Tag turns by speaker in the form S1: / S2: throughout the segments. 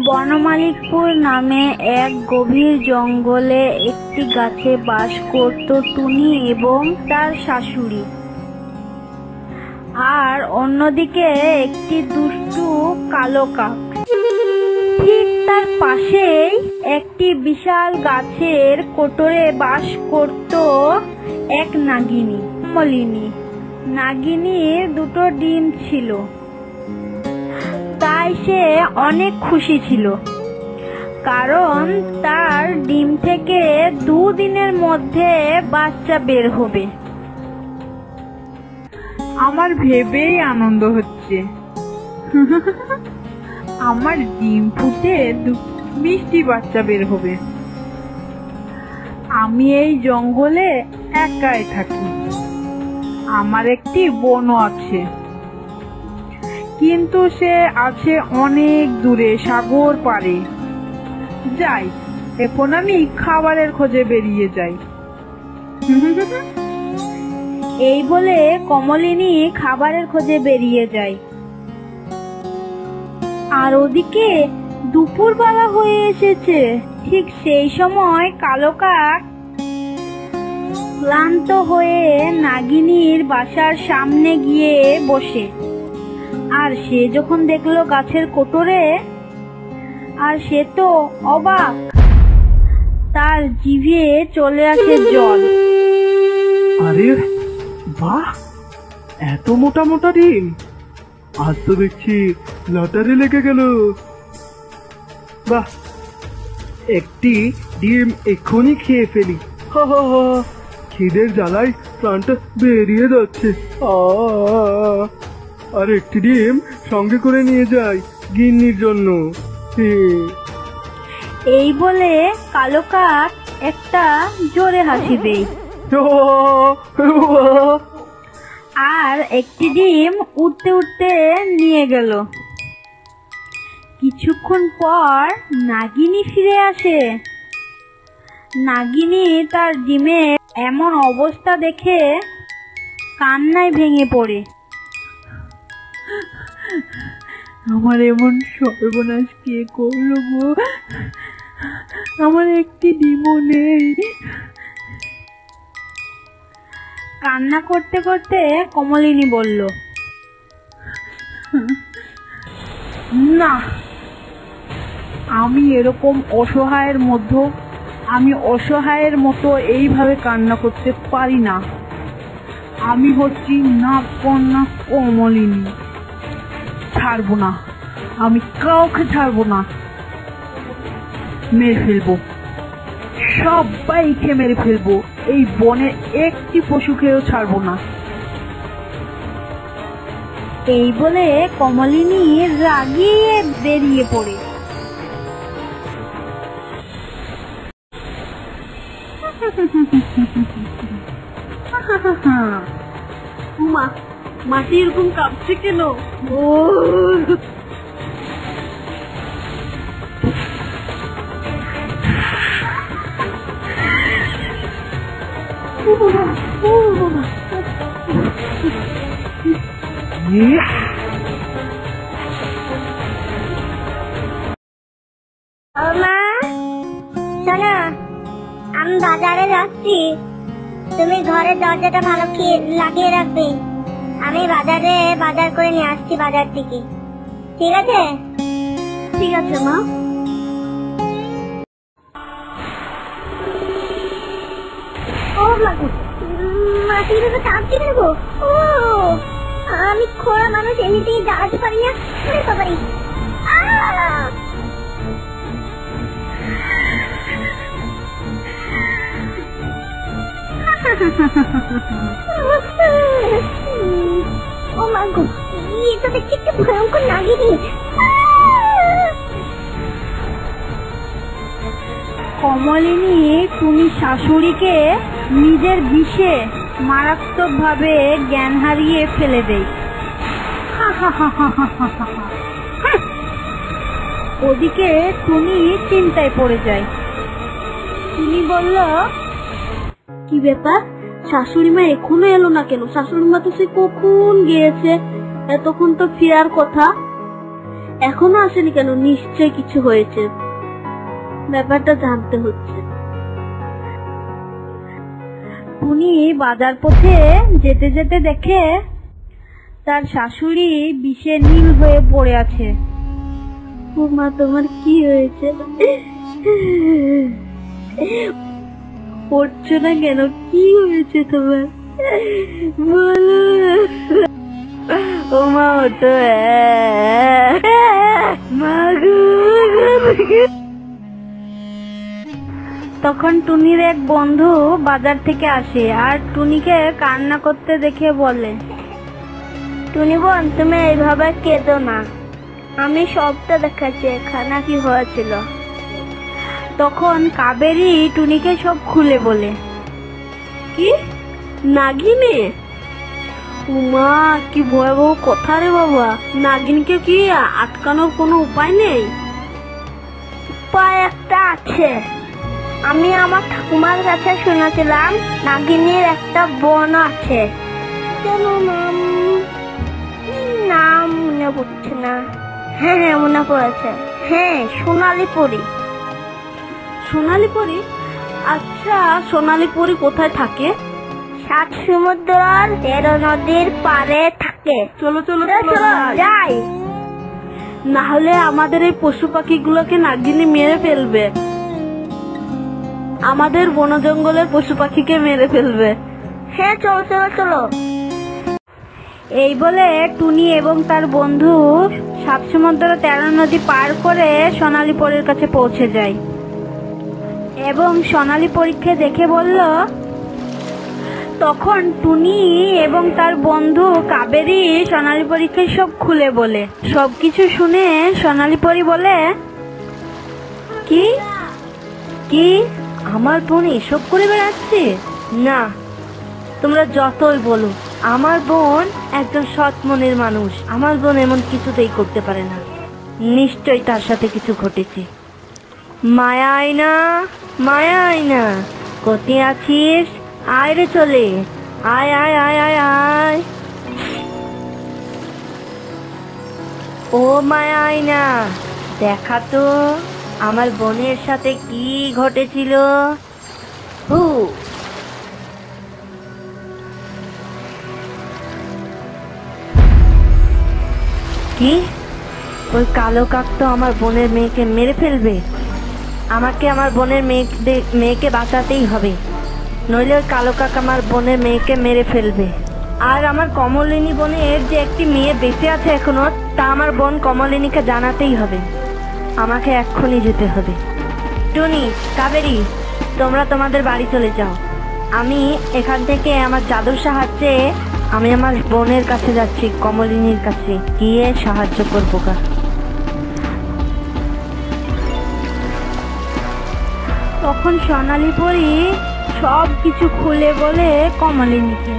S1: বনমালীপুর নামে এক গভীর জঙ্গলে একটি গাছে বাস করত টুনি এবং তার শাশুড়ি। আর অন্যদিকে একটি দুষ্টু কালো কাক। ঠিক তার পাশেই একটি বিশাল গাছের কোটরে বাস করত এক নাগিনী, মলিনী। নাগিনীর দুটো ডিম ছিল, তাই সে অনেক খুশি ছিল, কারণ তার ডিম থেকে 2 দিনের মধ্যে বাচ্চা বের হবে।
S2: আমার ভেবেই আনন্দ হচ্ছে। আমার ডিম ফুটে মিষ্টি বাচ্চা বের হবে। আমি এই জঙ্গলে একাই থাকি। আমার একটি বোনও আছে, কিন্তু সে আছে অনেক দূরে, সাগর পারে। যাই, এখন আমি খাবারের খোঁজে বেরিয়ে যাই।
S1: এই বলে কমলিনী খাবারের খোঁজে বেরিয়ে যায়। আর ওদিকে দুপুরবেলা হয়ে এসেছে। ঠিক সেই সময় কালো কাক ক্লান্ত হয়ে নাগিনীর বাসার সামনে গিয়ে বসে। আর সে যখন দেখলো গাছের কোটরে, আর সে তো অবাক, তার জিভে চলে আসে জল।
S3: আরে বাহ, এত মোটা মোটা ডিম! আজ তো দেখছি লটারি লেগে গেল। বাহ, একটি ডিম এক্ষুনি খেয়ে ফেলি। খিদের জ্বালায় প্রাণটা বেরিয়ে যাচ্ছে। আর একটি ডিম সঙ্গে করে নিয়ে যাই গিন্নির জন্য।
S1: এই বলে কালো কাক একটা জোরে হাসি দেয়, আর একটি ডিম উঠতে উঠতে নিয়ে গেল। কিছুক্ষণ পর নাগিনী ফিরে আসে। নাগিনী তার ডিমের এমন অবস্থা দেখে কান্নায় ভেঙে পড়ে।
S2: আমার এমন সর্বনাশ কে করলো গো? আমার একটি ডিমও নেই।
S1: কান্না করতে করতে কমলিনী বলল,
S2: না, আমি এরকম অসহায়ের মতো এইভাবে কান্না করতে পারি না। আমি হচ্ছি নাগকন্যা কমলিনী। ছাড়বো না, আমি কাউকে ছাড়বো না। মেরে ফেলবো, সবাইকে মেরে ফেলবো। এই বনে একটি পশুকেও ছাড়বো না।
S1: এই বলে কমলিনী রাগিয়ে বেরিয়ে পড়ে।
S2: মাটি এরকম কাঁপছে কেন?
S4: মা, শোনো, আমি বাজারে যাচ্ছি। তুমি ঘরের দরজাটা ভালো লাগিয়ে রাখবে। আমি বাজারে বাজার করে নিয়ে আসছি বাজার থেকে। ঠিক আছে?
S1: ঠিক আছে মা।
S4: ও মাটির উপরে কাঁপছি কেন গো? ও, আমি খোড়া মানুষ, এমনিতেই দাঁড়াতে পারি না। পারি ও মা গো, এটা দেখছি একটা ভয়ঙ্কর নাগিনী।
S1: কমলিনী টুনি শাশুড়িকে নিজের বিষে মারাত্মকভাবে জ্ঞান হারিয়ে ফেলে দেয়। ওদিকে টুনি চিন্তায় পড়ে যায়। টুনি বলল, কি ব্যাপার, শাশুড়ি মা এখনো এলো না কেন? শাশুড়ি মা তো সে কখন গিয়েছে, এতক্ষণ তো ফেরার কথা। এখনো আসেনি কেন? নিশ্চয় কিছু হয়েছে, ব্যাপারটা জানতে হচ্ছে। টুনি বাজার পথে যেতে যেতে দেখে তার শাশুড়ি বিষে নীল হয়ে পড়ে আছে। ও মা, তোমার কি হয়েছে? পড়ছো না কেন? কি হয়েছে তোমার? বলো। ও মা, তো তখন টুনির এক বন্ধু বাজার থেকে আসে আর টুনিকে কান্না করতে দেখে বলে, টুনি বোন, তুমি এইভাবে কেঁদো না, আমি সবটা দেখাচ্ছি এখানে কি হয়েছিল। তখন কাবেরী টুনিকে সব খুলে বলে। কি? নাগিনে? উমা, কি ভয়াবহ কথা রে বাবা। নাগিনকে কি আটকানোর কোনো উপায় নেই? উপায় একটা আছে। আমি আমার ঠাকুমার কাছে শুনেছিলাম নাগিনীর একটা বোন আছে। কেন নাম মনে পড়ছে না। হ্যাঁ হ্যাঁ, মনে পড়েছে। হ্যাঁ, সোনালী পরী। সোনালী পরী? আচ্ছা, সোনালী পরী কোথায় থাকে? 7 সমুদ্রের 13 নদীর পারে থাকে। চলো চলো চলো যাই, না হলে আমাদের এই পশু পাখিগুলোকে নাগিনী মেরে ফেলবে, আমাদের বন জঙ্গলের পশু পাখিকে মেরে ফেলবে। হ্যাঁ, চলো চলো চলো। এই বলে টুনি এবং তার বন্ধু 7 সমুদ্র 13 নদী পার করে সোনালী পরীর কাছে পৌঁছে যায় এবং সোনালী পরীকে দেখে বলল। তখন টুনি এবং তার বন্ধু কাবেরী সোনালী পরীকে সব খুলে বলে। সবকিছু শুনে সোনালী পরী বলে, কি কি আমার বোন এসব করে বেড়াচ্ছে? না, তোমরা যতই বলো, আমার বোন একজন সৎ মনের মানুষ, আমার বোন এমন কিছুতেই করতে পারে না। নিশ্চয়ই তার সাথে কিছু ঘটেছে। মায়া আয়না, মায়া আয়না, কোথায় আছিস? আয় রে চলে, আয় আয় আয় আয় আয়। ও মায়া আয়না, দেখা তো আমার বোনের সাথে কি ঘটেছিল। কি? ওই কালো কাক তো আমার বোনের মেয়েকে মেরে ফেলবে। আমাকে আমার বোনের মেয়েকে বাঁচাতেই হবে, নইলে ওই কালো কাক আমার বোনের মেয়েকে মেরে ফেলবে। আর আমার কমলিনী বোনের যে একটি মেয়ে বেঁচে আছে এখনো, তা আমার বোন কমলিনীকে জানাতেই হবে। আমাকে এক্ষুনি যেতে হবে। টুনি, কাবেরী, তোমরা তোমাদের বাড়ি চলে যাও। আমি এখান থেকে আমার জাদুর সাহায্যে আমি আমার বোনের কাছে যাচ্ছি, কমলিনীর কাছে গিয়ে সাহায্য করবো। তখন সোনালী পরী সব কিছু খুলে বলে কমলিনীকে।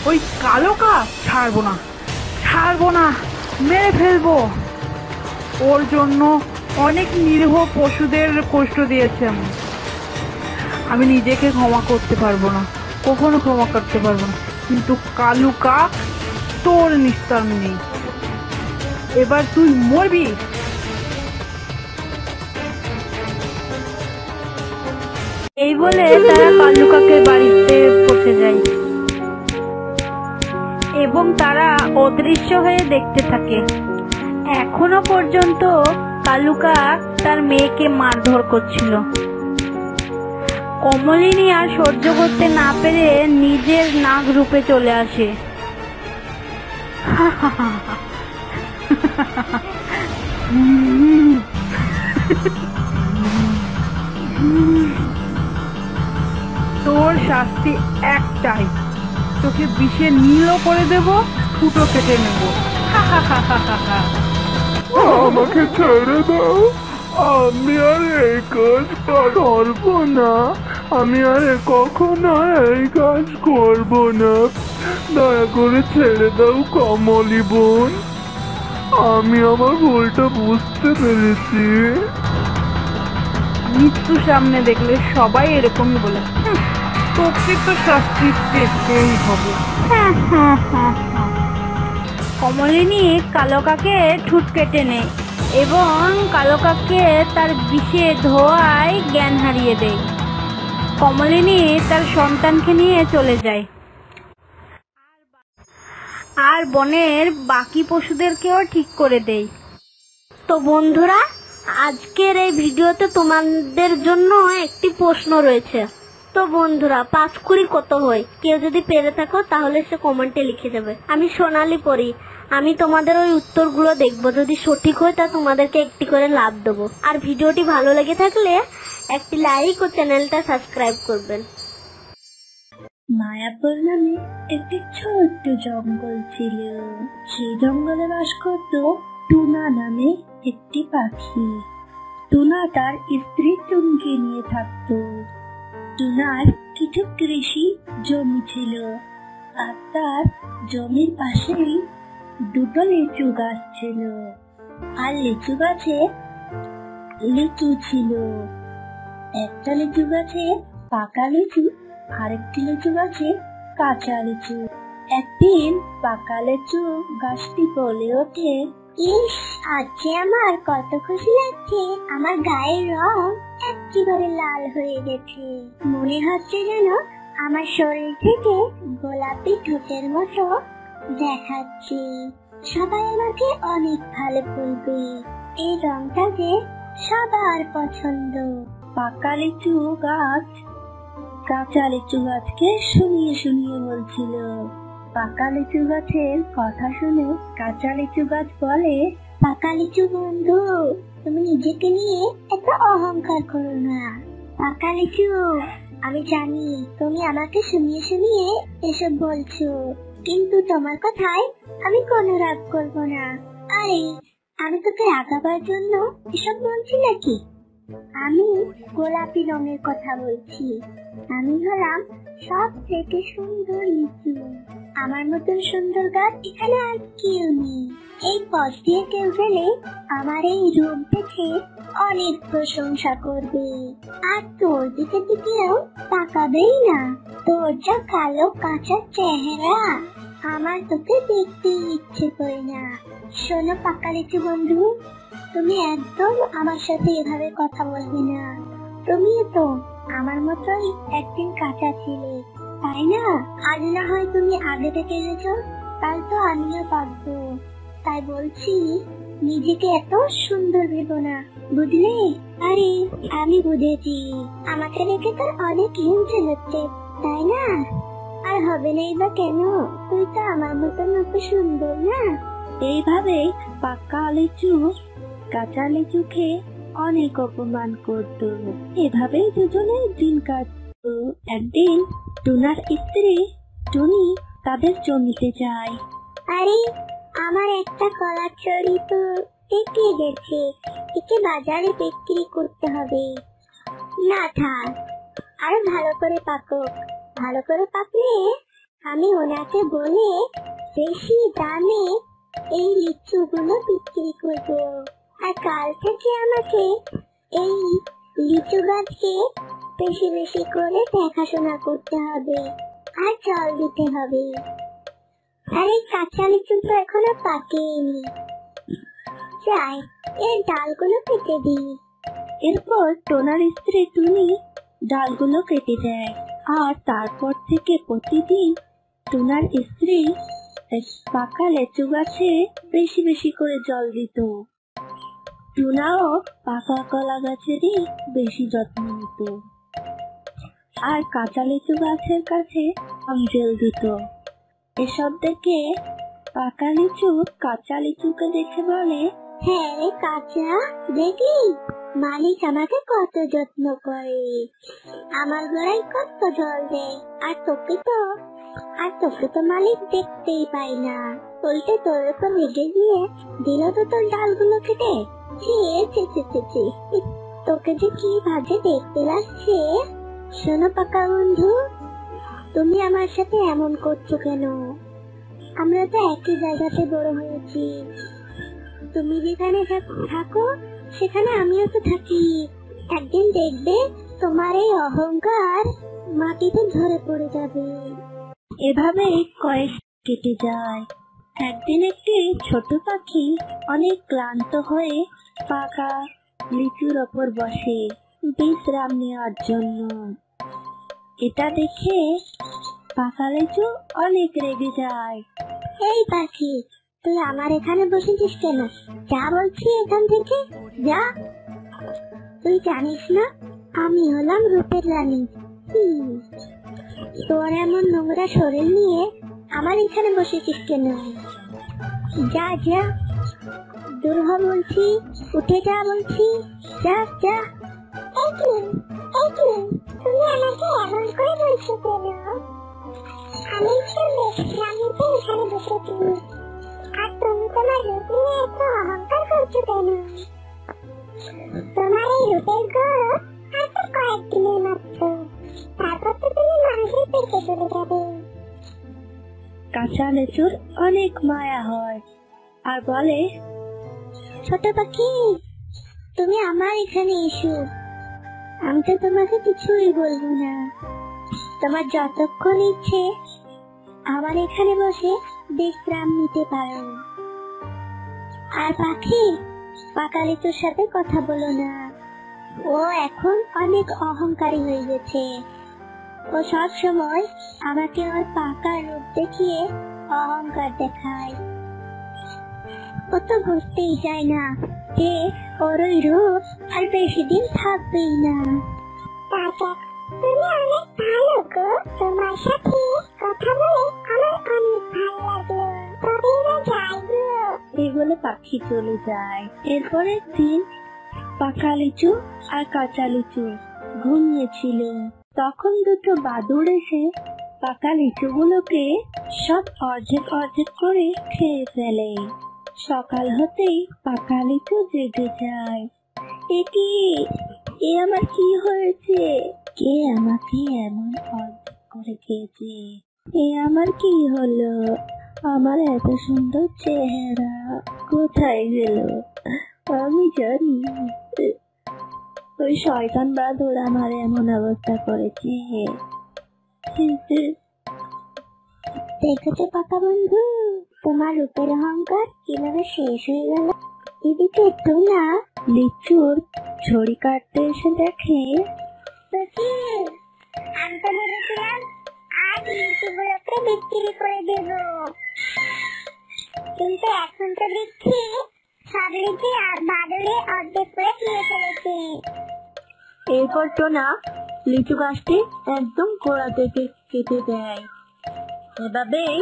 S2: ওই কালো কাক ছাড়বো না, ছাড়বো না, মেরে ফেলবো। ওর জন্য অনেক নিরীহ পশুদের কষ্ট দিয়েছে। আমি নিজেকে ক্ষমা করতে পারবো না, কখনো ক্ষমা করতে পারবো না, কিন্তু কালু কাক তোর নিস্তার নেই। এবার তুই মরবি।
S1: এই বলে তারা কালু কাকের বাড়িতে পৌঁছে যায় এবং তারা অদৃশ্য হয়ে দেখতে থাকে। এখনো পর্যন্ত কালু কাক তার মেয়েকে মারধর করছিল। কমলিনী আর সহ্য করতে না পেরে নিজের নাগ রূপে চলে আসে।
S2: তোর শাস্তি একটাই, তোকে বিষে নীলও করে দেব, ফুটো কেটে নেব।
S3: আমাকে ছেড়ে দাও, আমি আর এই কাজ করবো না, আমি আর কখনো এই কাজ করবো না। দয়া করে ছেড়ে দাও কমলি বোন, আমি আমার ভুলটা বুঝতে পেরেছি।
S2: মৃত্যু সামনে দেখলে সবাই এরকমই বলে, তোকে তো শাস্তি পেতেই হবে।
S1: কমলিনী কালো কাকের ঠোঁট কেটে নেয় এবং কালো কাককে তার বিষে ধোঁয়ায় জ্ঞান হারিয়ে দেয়। কমলিনী তার সন্তানকে নিয়ে চলে যায় আর বনের বাকি পশুদেরকেও ঠিক করে দেয়। তো বন্ধুরা, আজকের এই ভিডিওতে তোমাদের জন্য একটি প্রশ্ন রয়েছে। তো বন্ধুরা, 5 কুড়ি কত হয়? কেউ যদি পেরে থাকো তাহলে সে কমেন্টে লিখে যাবে। আমি সোনালি পড়ি, আমি তোমাদের ওই উত্তরগুলো দেখবো, যদি সঠিক হয় তা তোমাদেরকে একটি করে লাভ দেবো। আর ভিডিওটি ভালো লেগে থাকলে একটি লাইক ও চ্যানেলটা সাবস্ক্রাইব করবেন। মায়াপুর নামে একটি ছোট্ট জঙ্গল ছিল। সেই জঙ্গলে বাস করত টুনা নামে একটি পাখি। টুনা তার স্ত্রী টুনকে নিয়ে থাকতো। টুনার কিছু কৃষি জমি ছিল আর তার জমির পাশেই দুটো লিচু গাছ ছিল। আর লিচু গাছে লিচু ছিল। একটা লিচু গাছে পাকা লিচু, আরেকটি লিচু গাছে কাঁচা লিচু। একদিন পাকা লিচু গাছটি বলে ওঠে, ইস, আজকে আমার কত খুশি লাগছে, আমার গায়ের রং একেবারে লাল হয়ে গেছে। মনে হচ্ছে যেন আমার শরীর থেকে গোলাপি ঠোঁটের মতো দেখাচ্ছে। সবাই আমাকে অনেক ভালো বলবে। এই রংটা যে সবার পছন্দ। পাকা লিচু গাছ কাঁচা লিচু গাছকে শুনিয়ে শুনিয়ে বলছিল। পাকা লিচু গাছের কথা শুনে কাঁচা লিচু গাছ বলে, পাকা লিচু বন্ধু, তুমি নিজেকে নিয়ে এত অহংকার করো না। পাকা লিচু, আমি জানি তুমি আমাকে শুনিয়ে শুনিয়ে এসব বলছো, কিন্তু তোমার কথায় আমি কোনো রাগ করব না। আরে, আমি তোকে রাগাবার জন্য এসব বলছি নাকি? আমি গোলাপি রঙের কথা বলছি। আমি হলাম সব থেকে সুন্দর লিচু। আমার মতন সুন্দর গাছ এখানে আর কেউ নেই। এই পথ দিয়ে কেউ গেলে আমার এই রূপ দেখে অনেক প্রশংসা করবে, আর তোর দিকে দিকেও তাকাবেই না। তোর যা কালো কাঁচা চেহারা, আমার তোকে দেখতে ইচ্ছে করে না। শোনো পাকা লিচু বন্ধু, তুমি একদম আমার সাথে এভাবে কথা বলবে না। তুমিও তো আমার মতোই একদিন কাঁচা ছিলে, তাই না? আজ না হয় তুমি আগে থেকে গেছো, কাল তো আমিও পাবো। তাই বলছি, নিজেকে এত সুন্দর ভেবো না, বুঝলে? আরে, আমি বুঝেছি, আমাকে দেখে তোর অনেক হিংসে হচ্ছে, তাই না? আর হবে না বা কেন? তুই তো আমার মতন অত সুন্দর না। এইভাবে পাকা লিচু কাঁচা লিচুকে অনেক অপমান করত। এভাবেই দুজনের দিন কাটত। একদিন টুনার স্ত্রী টুনি তাদের জমিতে যায়। আরে, আমার একটা কলার ছড়ি তো পেকে গেছে, একে বাজারে বিক্রি করতে হবে। না থাক, আর ভালো করে পাকুক। ভালো করে পাকলে আমি ওনাকে বলে বেশি দামে এই লিচুগুলো বিক্রি করব। আর কাল থেকে আমাকে এই লিচু গাছকে বেশি বেশি করে দেখাশোনা করতে হবে আর জল দিতে হবে। আর এই কাঁচা লিচু তো এখনো পাকেনি, যাই এর ডালগুলো কেটে দিই। এরপর টোনার স্ত্রী টুনি ডালগুলো কেটে দেয়, আর তারপর থেকে প্রতিদিন টুনার স্ত্রী পাকা লিচু গাছে বেশি বেশি করে জল দিত। টুনাও পাকা কলা গাছেরই বেশি যত্ন নিত, আর কাঁচা লিচু গাছের কাছে জল দিত। এসব দেখে পাকা লিচু কাঁচা লিচুকে দেখে বলে, হ্যাঁ রে কাঁচা, দেখি মালিক আমাকে কত যত্ন করে, আমার গোড়ায় কত জল দেয়, আর তোকে তো মালিক দেখতেই পাই না, উল্টে তোর উপর রেগে গিয়ে দিল তো তোর ডালগুলো কেটে। তোকে যে কি বাজে দেখতে লাগছে। শোনো পাকা বন্ধু, তুমি আমার সাথে এমন করছো কেন? আমরা তো একই জায়গাতে বড় হয়েছি, তুমি যেখানে থাকো সেখানে আমিও তো থাকি। একদিন দেখবে তোমার এই অহংকার মাটিতে ঝরে পড়ে যাবে। এভাবে কয়েক কেটে যায়। একদিন একটি ছোট পাখি অনেক ক্লান্ত হয়ে পাকা লিচুর ওপর বসে বিশ্রাম নেওয়ার জন্য। এটা দেখে পাকা লিচু অনেক রেগে যায়।
S4: এই পাখি, তুই আমার এখানে বসেছিস কেন? যা বলছি এখান থেকে যা। তুই জানিস না আমি হলাম রূপের রানী। তোর এমন নোংরা শরীর নিয়ে আমার এখানে বসেছিস কেন? যা যা, দূর হ বলছি, উঠে যা বলছি, যা যা। তুমি আমাকে এমন করে বলছো কেন? আমি রানীতে এখানে বসেছি, আর তুমি তোমার রূপ নিয়ে এত অহংকার করছো কেন? তোমার এই রূপের গৌরব আর তো কয়েকদিনের মাত্র, তারপর তো তুমি মানুষের পেটে চলে যাবে।
S1: কাঁচা লিচুর অনেক মায়া হয় আর বলে,
S4: ছোট পাখি, তুমি আমার এখানে এসো, আমি তো তোমাকে কিছুই বলবো না। তোমার যতক্ষণ ইচ্ছে আমার এখানে বসে বিশ্রাম নিতে পারো। আর পাখি, পাকা লিচুর সাথে কথা বলো না, ও এখন অনেক অহংকারী হয়ে গেছে। ও সব সময় আমাকে ওর পাকা রূপ দেখিয়ে অহংকার দেখায়। ও তো বুঝতেই চায় না যে ওর ওই রূপ আর বেশি দিন থাকবেই না। তুমি অনেক ভালো গো, তোমার সাথে কথা বলে আমার অনেক ভালো লাগলো। তবে যাই গো।
S1: এই বলে পাখি চলে যায়। এরপরের দিন পাকা লিচু আর কাঁচা লিচু ঘুমিয়েছিল। তখন দুটো বাদুড় এসে পাকা লিচুগুলোকে সব অর্ধেক অর্ধেক করে খেয়ে ফেলে। সকাল হতেই পাকা লিচু জেগে যায়। এ আমার কি হয়েছে? কে আমাকে এমন অর্ধেক করে খেয়েছে? এ আমার কি হলো? আমার এত সুন্দর চেহারা কোথায় গেল? আমি জানি ওই শয়তান বাদুড় আমার এমন অবস্থা করেছে।
S4: দেখেছো পাকা বন্ধু, তোমার রূপের অহংকার কিভাবে শেষ হয়ে গেল। এদিকে টোনা
S1: লিচুর ছড়ি কাটতে এসে দেখে,
S4: আমি তো ভেবেছিলাম আজ লিচুগুলোকে বিক্রি করে দেব, কিন্তু এখন তো দেখছি সব লিচু বাদলে অর্ধেক করে খেয়ে ফেলেছে।
S1: এরপর টোনা লিচু গাছটি একদম গোড়া থেকে কেটে দেয়। এভাবেই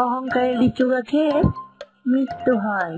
S1: অহংকারী লিচু গাছের মৃত্যু হয়।